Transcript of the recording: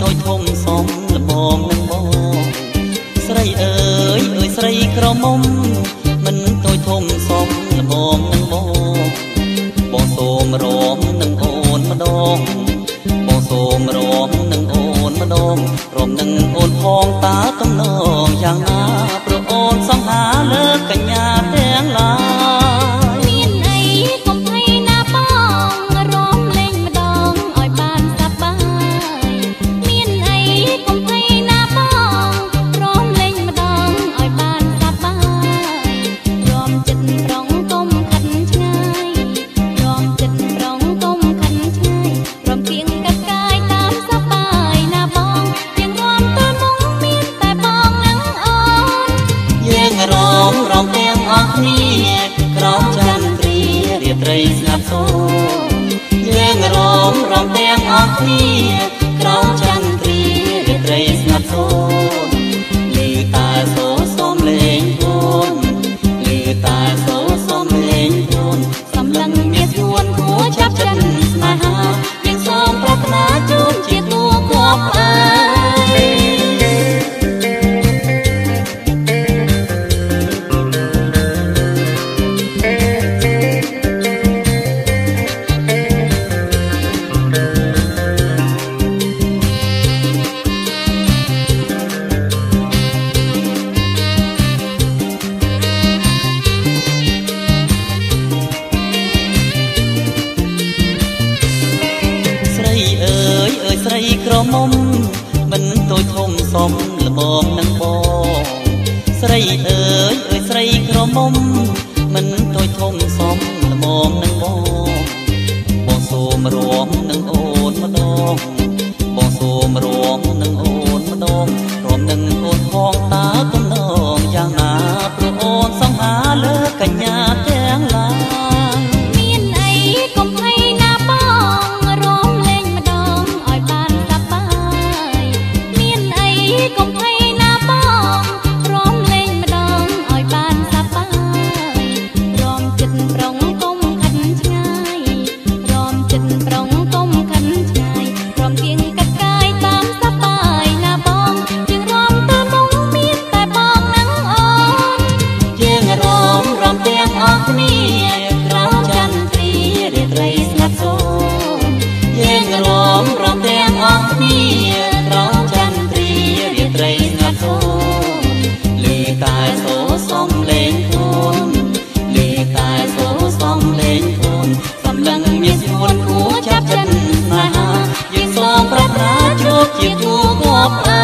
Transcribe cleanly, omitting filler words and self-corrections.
តូចធំសំល្មមនឹងបងស្រីអើយស្រីក្រមុំមិនតូចធំសំល្មមនឹងបងសូមរំនឹងអូនម្ដងបងសូមរំនឹងអូនម្ដងរំនឹងអូនផងតើទំនងយ៉ាងណាព្រោះអូនសង្ហាលើកញ្ញាទាំងឡាយមានអីកុំភ័យណាបងរំលេងម្ដងឲ្យបានសប្បាយមានអីកុំភ័យណាបងរំលេងម្ដងឲ្យបានសប្បាយរំចិត្តប្រងគុំខិនឆ្ងាយរំចិត្តប្រងគុំខិនឆ្ងាយរំគៀងកាត់កាយតាមសប្បាយណាបងទាំងរំទៅមុខមានតែបងនិងអូនយើងរំទាំងអស់គ្នាក្រោមចន្ទ្រារាត្រីស្ងាត់សូរយើងរំទាំងអស់គ្នាក្រោមចន្ទ្រារាត្រីស្ងាត់សូរឮតែសូរសំលេងខ្លួនឮតែសូរសំលេងខ្លួនសម្លឹងមានស្រួនគួរចាប់ចិត្តស្នេហាយើងសូមប្រាថ្នាជូនជាគូគប់អើយស្រីក្រមុំមិនតូចធំសំល្មមនឹងបងស្រីអើយស្រីក្រមុំមិនតូចធំសំល្មមនឹងបងសូមរំនឹងអូនម្ដងបងសូមរំនឹងអូនម្ដងរំនឹងអូនផងតើទំនងយ៉ាងណាព្រោះអូនសង្ហាលើកញ្ញាទាំងឡាយមានអីកុំភ័យណាបងរំលេងម្ដងឲ្យបានសប្បាយមានអីកុំភ័យណាបងរំលេងម្ដងឲ្យបានសប្បាយរំចិត្តប្រងគុំខិនឆ្ងាយរំចិត្តប្រងគុំខិនឆ្ងាយរំគៀងកាត់កាយតាមសប្បាយណាបងយើងរំទៅមុខមានតែបងនិងអូនយើងរំទាំងអស់គ្នាក្រោមចន្ទ្រារាត្រីស្ងាត់សូរយើងរំទាំងអស់គ្នាក្រោមចន្ទ្រារាត្រីស្ងាត់សូរឮតែសូរសំលេងខ្លួនឮតែសូរសំលេងខ្លួនសម្លឹងមានស្រួនគួរចាប់ចិត្តស្នេហាយើងសូមប្រាថ្នាជួបជាគូគប់